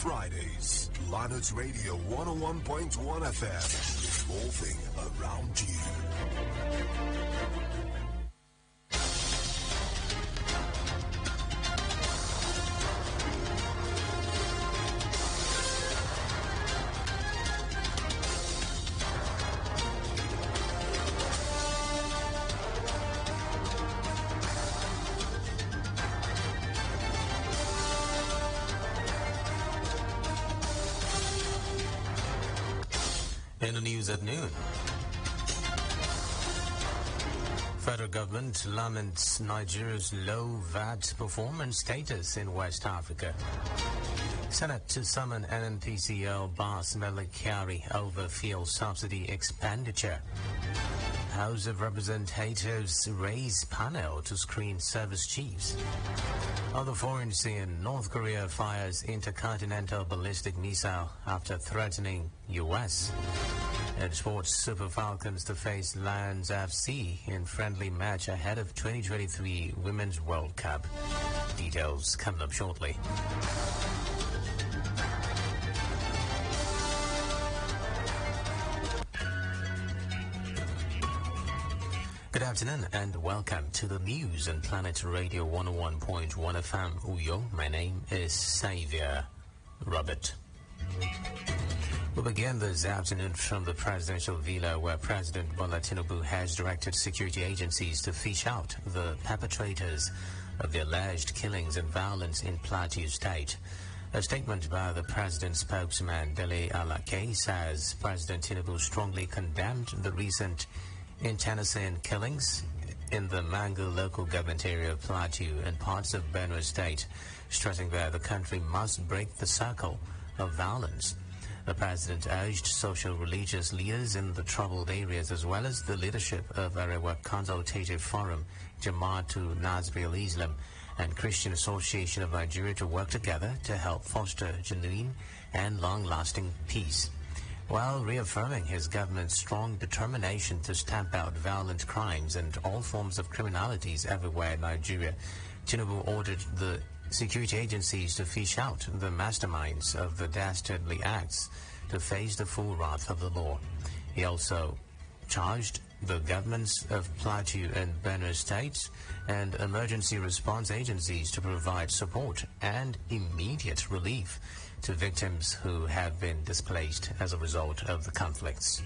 Fridays. Laments Radio 101.1 FM. Evolving around you. In the news at noon, federal government laments Nigeria's low VAT performance status in West Africa. Senate to summon NNPCL boss Mele Kyari over fuel subsidy expenditure. House of Representatives raise panel to screen service chiefs. Other foreign scene, North Korea fires intercontinental ballistic missile after threatening U.S. And sports, Super Falcons to face Lions FC in friendly match ahead of 2023 Women's World Cup. Details coming up shortly. Good afternoon and welcome to the news on Planet Radio 101.1 FM Uyo. My name is Xavier Robert. We begin this afternoon from the presidential villa where President Bola Tinubu has directed security agencies to fish out the perpetrators of the alleged killings and violence in Plateau State. A statement by the president's spokesman, Dele Alake, says President Tinubu strongly condemned the recent internecine killings in the Mangu local government area of Plateau and parts of Benue State, stressing that the country must break the circle of violence. The president urged social religious leaders in the troubled areas as well as the leadership of Arewa Consultative Forum, Jamaatul Nasril Islam and Christian Association of Nigeria to work together to help foster genuine and long-lasting peace. While reaffirming his government's strong determination to stamp out violent crimes and all forms of criminalities everywhere in Nigeria, Tinubu ordered the security agencies to fish out the masterminds of the dastardly acts to face the full wrath of the law. He also charged the governments of Plateau and Benue states and emergency response agencies to provide support and immediate relief to victims who have been displaced as a result of the conflicts.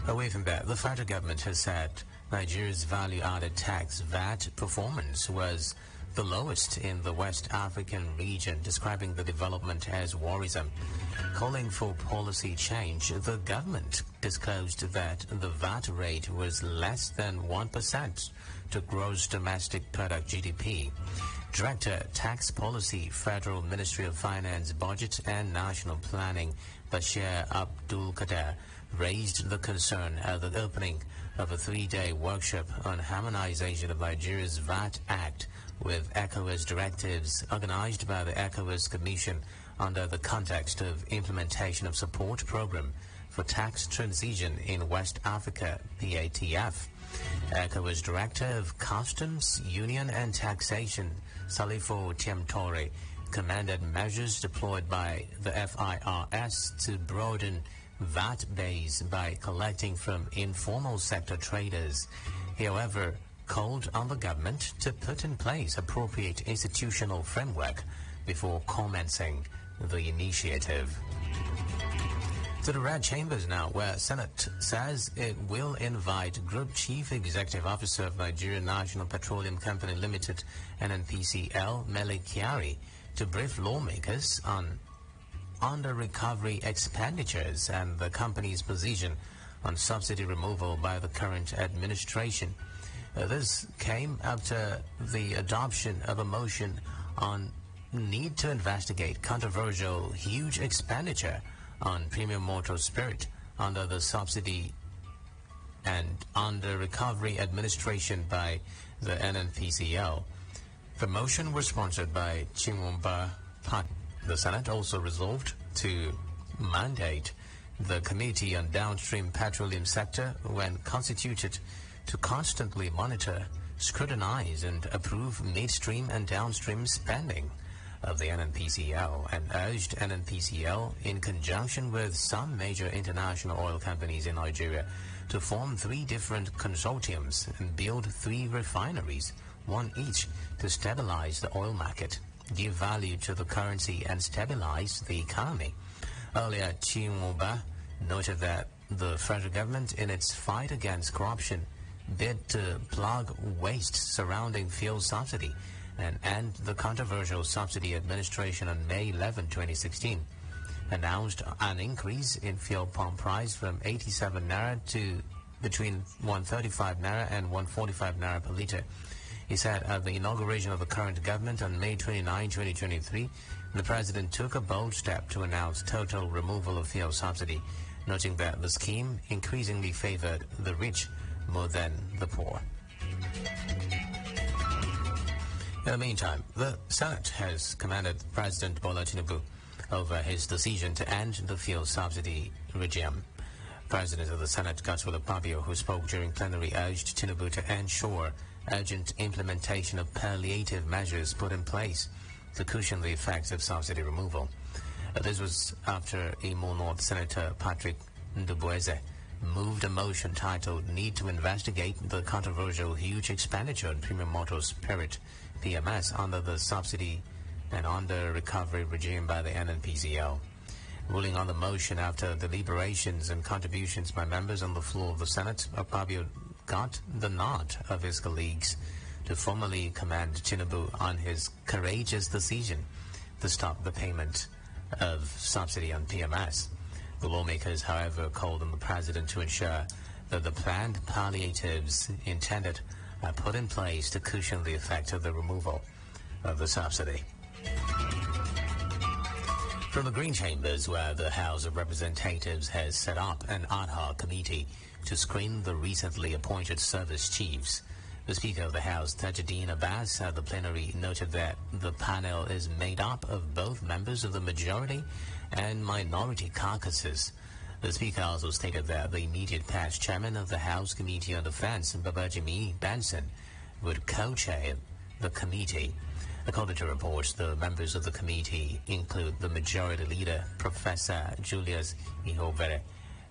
Away from that, the federal government has said Nigeria's value-added tax VAT performance was the lowest in the West African region, describing the development as worrisome. Calling for policy change, the government disclosed that the VAT rate was less than 1% to gross domestic product GDP. Director, Tax Policy, Federal Ministry of Finance, Budget and National Planning, Bashir Abdul Qadir, raised the concern at the opening of a 3-day workshop on harmonization of Nigeria's VAT Act with ECOWAS directives organized by the ECOWAS Commission under the context of implementation of support program for tax transition in West Africa, PATF. ECOWAS Director of Customs, Union and Taxation, Salifo Tiamtore, commended measures deployed by the FIRS to broaden VAT base by collecting from informal sector traders. He, however, called on the government to put in place appropriate institutional framework before commencing the initiative. To the Red Chambers now, where Senate says it will invite Group Chief Executive Officer of Nigerian National Petroleum Company Limited, NNPCL, Mele Kyari, to brief lawmakers on under-recovery expenditures and the company's position on subsidy removal by the current administration. This came after the adoption of a motion on need to investigate controversial huge expenditure on premium motor spirit under the subsidy and under recovery administration by the NNPCL. The motion was sponsored by Chinwamba Party. The Senate also resolved to mandate the Committee on Downstream Petroleum Sector, when constituted, to constantly monitor, scrutinize and approve midstream and downstream spending. of the NNPCL and urged NNPCL, in conjunction with some major international oil companies in Nigeria, to form 3 different consortiums and build 3 refineries, one each, to stabilize the oil market, give value to the currency and stabilize the economy. Earlier, Chinwoba noted that the federal government, in its fight against corruption, bid to plug waste surrounding fuel subsidy and end the controversial subsidy administration on May 11, 2016, announced an increase in fuel pump price from 87 naira to between 135 naira and 145 naira per litre. He said at the inauguration of the current government on May 29, 2023, the president took a bold step to announce total removal of fuel subsidy, noting that the scheme increasingly favored the rich more than the poor. In the meantime, the Senate has commended President Bola Tinubu over his decision to end the fuel subsidy regime. President of the Senate, Godswill Akpabio, who spoke during plenary, urged Tinubu to ensure urgent implementation of palliative measures put in place to cushion the effects of subsidy removal. This was after Imo North Senator Patrick Ndubueze moved a motion titled "Need to Investigate the Controversial Huge Expenditure on Premium Motor Spirit PMS under the subsidy and under recovery regime by the NNPCL." Ruling on the motion after deliberations and contributions by members on the floor of the Senate, Akpabio got the nod of his colleagues to formally commend Tinubu on his courageous decision to stop the payment of subsidy on PMS. The lawmakers, however, called on the president to ensure that the planned palliatives intended are put in place to cushion the effect of the removal of the subsidy. From the Green Chambers, where the House of Representatives has set up an ad hoc committee to screen the recently appointed service chiefs, the Speaker of the House, Tajuddin Abbas, at the plenary noted that the panel is made up of both members of the majority and minority caucuses. The Speaker also stated that the immediate past chairman of the House Committee on Defense, Babajimi Benson, would co-chair the committee. According to reports, the members of the committee include the Majority Leader, Professor Julius Ihovere,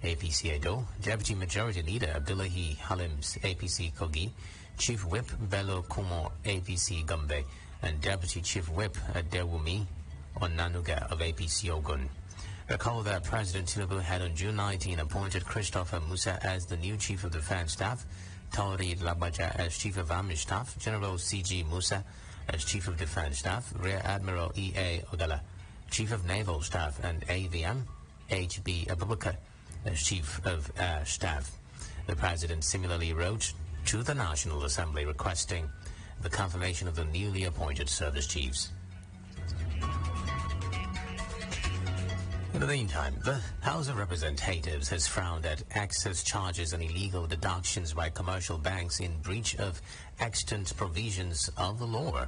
APC Edo, Deputy Majority Leader Abdullahi Halims, APC Kogi, Chief Whip Bello Kumo, APC Gombe, and Deputy Chief Whip Adewumi Onanuga of APC Ogun. Recall that President Tinubu had on June 19 appointed Christopher Musa as the new Chief of Defense Staff, Tauri Labaja as Chief of Army Staff, General C.G. Musa as Chief of Defense Staff, Rear Admiral E.A. Ogala, Chief of Naval Staff, and AVM H.B. Abubakar as Chief of Air Staff. The President similarly wrote to the National Assembly requesting the confirmation of the newly appointed service chiefs. In the meantime, the House of Representatives has frowned at excess charges and illegal deductions by commercial banks in breach of extant provisions of the law.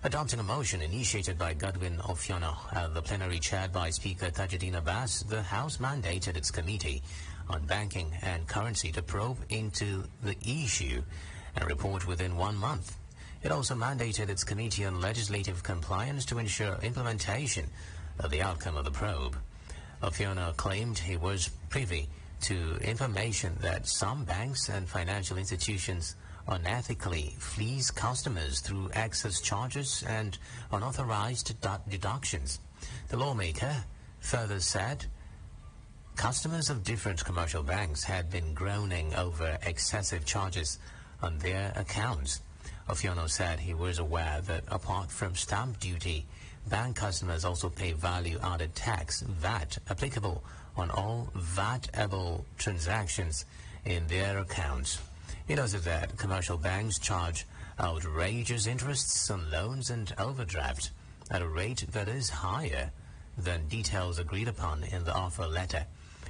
Adopting a motion initiated by Godwin Ofiono at the plenary chaired by Speaker Tajuddin Abbas, the House mandated its committee on banking and currency to probe into the issue and report within 1 month. It also mandated its committee on legislative compliance to ensure implementation of the outcome of the probe. Ofiono claimed he was privy to information that some banks and financial institutions unethically fleece customers through excess charges and unauthorized deductions. The lawmaker further said customers of different commercial banks had been groaning over excessive charges on their accounts. Ofiono said he was aware that apart from stamp duty, bank customers also pay value-added tax, VAT, applicable on all VAT-able transactions in their accounts. He noted that commercial banks charge outrageous interests on loans and overdraft at a rate that is higher than details agreed upon in the offer letter.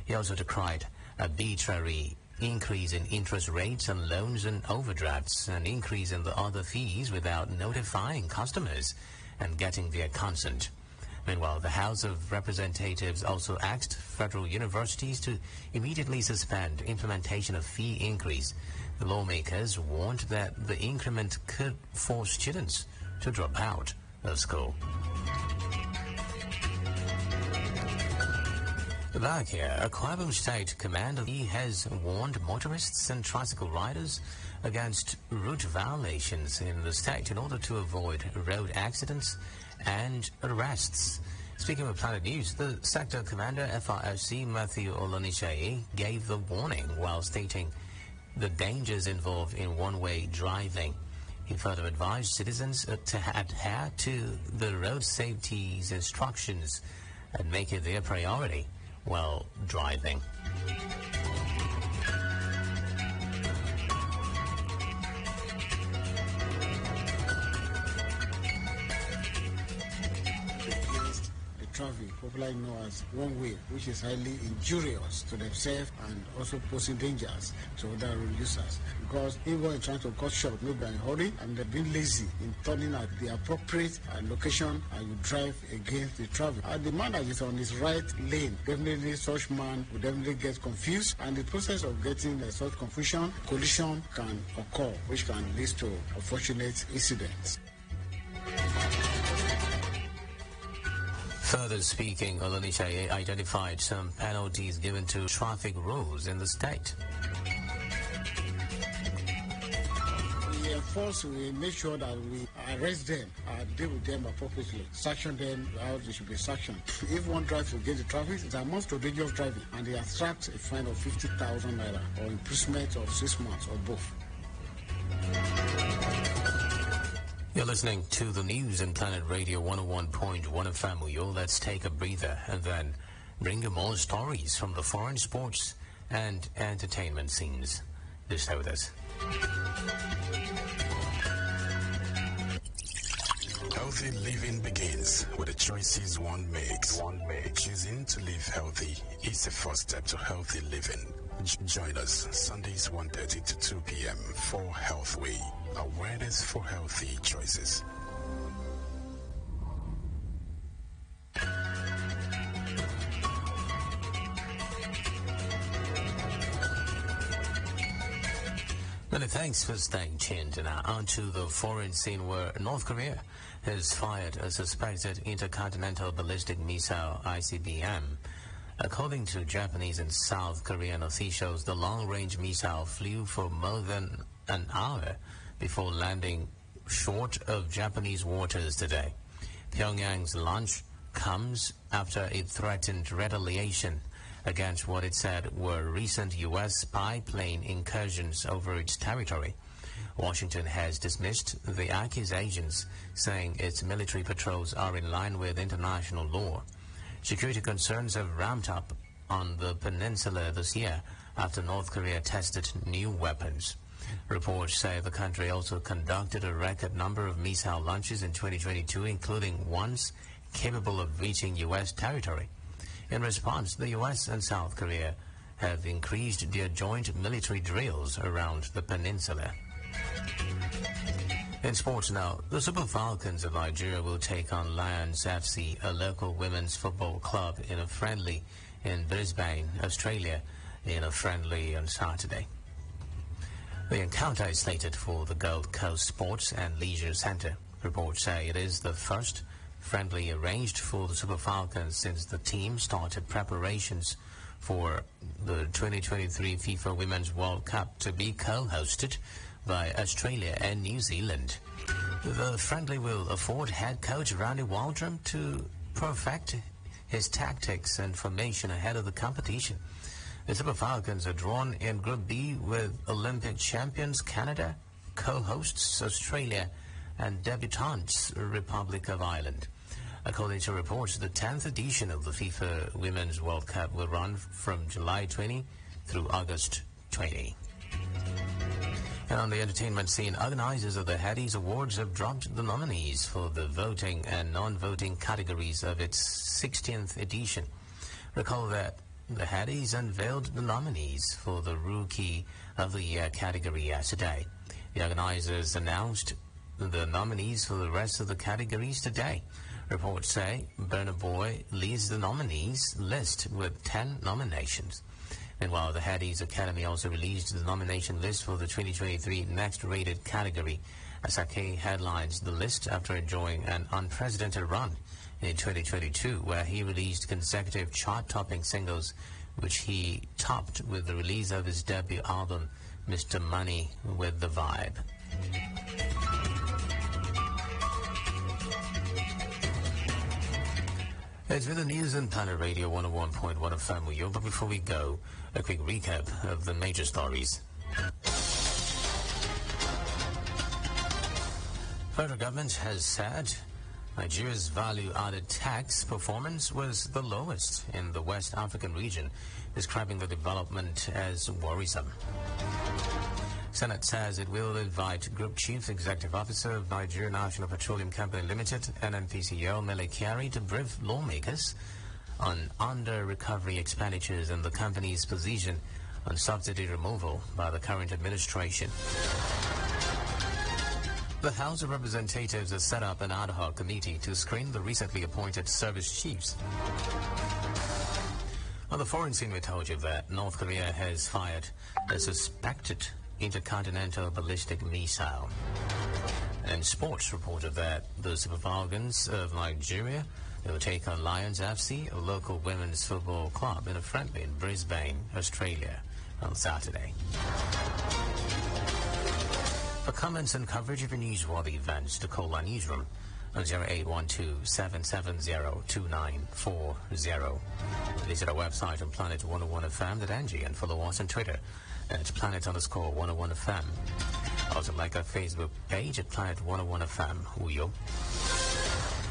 He also decried arbitrary increase in interest rates on loans and overdrafts, an increase in the other fees without notifying customers and getting their consent. Meanwhile, the House of Representatives also asked federal universities to immediately suspend implementation of fee increase. The lawmakers warned that the increment could force students to drop out of school. Back here, a Kwabam State commander has warned motorists and tricycle riders against route violations in the state in order to avoid road accidents and arrests. Speaking of Planet News, the sector commander, FRSC Matthew Olonishaye, gave the warning while stating the dangers involved in one-way driving. He further advised citizens to adhere to the road safety instructions and make it their priority while driving. Traffic, popularly known as one way, which is highly injurious to themselves and also posing dangers to other road users. Because even trying to cut short, maybe by a hurry, and they're being lazy in turning at the appropriate location, and you drive against the traffic. And the man that is on his right lane, definitely such man will definitely get confused, and the process of getting such confusion, collision can occur, which can lead to unfortunate incidents. Further speaking, Olonishaye identified some penalties given to traffic rules in the state. We enforce, we make sure that we arrest them and deal with them appropriately, sanction them how they should be sanctioned. If one drives against the traffic, it amounts to dangerous driving, and they attract a fine of 50,000 naira or imprisonment of 6 months or both. You're listening to the news in Planet Radio 101.1 FM. Let's take a breather and then bring you more stories from the foreign sports and entertainment scenes. Do stay with us. Healthy living begins with the choices one makes. Choosing to live healthy is the first step to healthy living. Join us Sundays 1:30 to 2 p.m. for Health Way. Awareness for healthy choices. Many thanks for staying tuned. Now on to the foreign scene, where North Korea has fired a suspected intercontinental ballistic missile, ICBM. According to Japanese and South Korean officials, the long-range missile flew for more than an hour before landing short of Japanese waters today. Pyongyang's launch comes after it threatened retaliation against what it said were recent U.S. spy plane incursions over its territory. Washington has dismissed the accusations, saying its military patrols are in line with international law. Security concerns have ramped up on the peninsula this year after North Korea tested new weapons. Reports say the country also conducted a record number of missile launches in 2022, including ones capable of reaching U.S. territory. In response, the U.S. and South Korea have increased their joint military drills around the peninsula. In sports now, the Super Falcons of Nigeria will take on Lions FC, a local women's football club, in a friendly in Brisbane, Australia, in a friendly on Saturday. The encounter is slated for the Gold Coast Sports and Leisure Centre. Reports say it is the first friendly arranged for the Super Falcons since the team started preparations for the 2023 FIFA Women's World Cup to be co-hosted by Australia and New Zealand. The friendly will afford head coach Randy Waldrum to perfect his tactics and formation ahead of the competition. The Super Falcons are drawn in Group B with Olympic champions Canada, co-hosts Australia, and debutantes Republic of Ireland. According to reports, the 10th edition of the FIFA Women's World Cup will run from July 20 through August 20. And on the entertainment scene, organizers of the Haddies Awards have dropped the nominees for the voting and non-voting categories of its 16th edition. Recall that the Haddies unveiled the nominees for the Rookie of the Year category yesterday. The organizers announced the nominees for the rest of the categories today. Reports say Burna Boy leads the nominees list with 10 nominations. Meanwhile, the Haddies Academy also released the nomination list for the 2023 Next Rated category. Asake headlines the list after enjoying an unprecedented run in 2022, where he released consecutive chart-topping singles, which he topped with the release of his debut album, Mr. Money with the Vibe. It's with the news in Planet Radio 101.1 FM with you, but before we go, a quick recap of the major stories. Federal government has said Nigeria's value-added tax performance was the lowest in the West African region, describing the development as worrisome. Senate says it will invite Group Chief Executive Officer of Nigeria National Petroleum Company Limited, NNPCL, Mele Kyari, to brief lawmakers on under-recovery expenditures and the company's position on subsidy removal by the current administration. The House of Representatives has set up an ad hoc committee to screen the recently appointed service chiefs. On the foreign scene, we told you that North Korea has fired a suspected intercontinental ballistic missile. And sports reported that the Super Falcons of Nigeria will take on Lions FC, a local women's football club, in a friendly in Brisbane, Australia, on Saturday. For comments and coverage of your newsworthy events, to call our newsroom on 0812-770-2940. Visit our website on planet101fm.ng and follow us on Twitter at planet_101fm. Also like our Facebook page at planet101fm Uyo.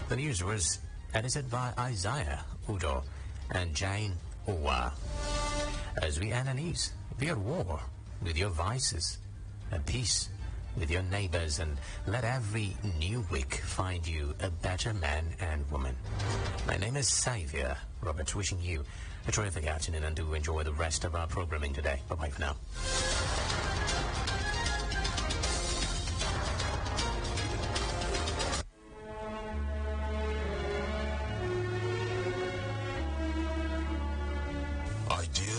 The news was edited by Isaiah Udo and Jane Uwa. As we end the news, be at war with your vices, at peace with your neighbors, and let every new week find you a better man and woman. My name is Xavier Roberts, wishing you a terrific afternoon and do enjoy the rest of our programming today. Bye-bye for now.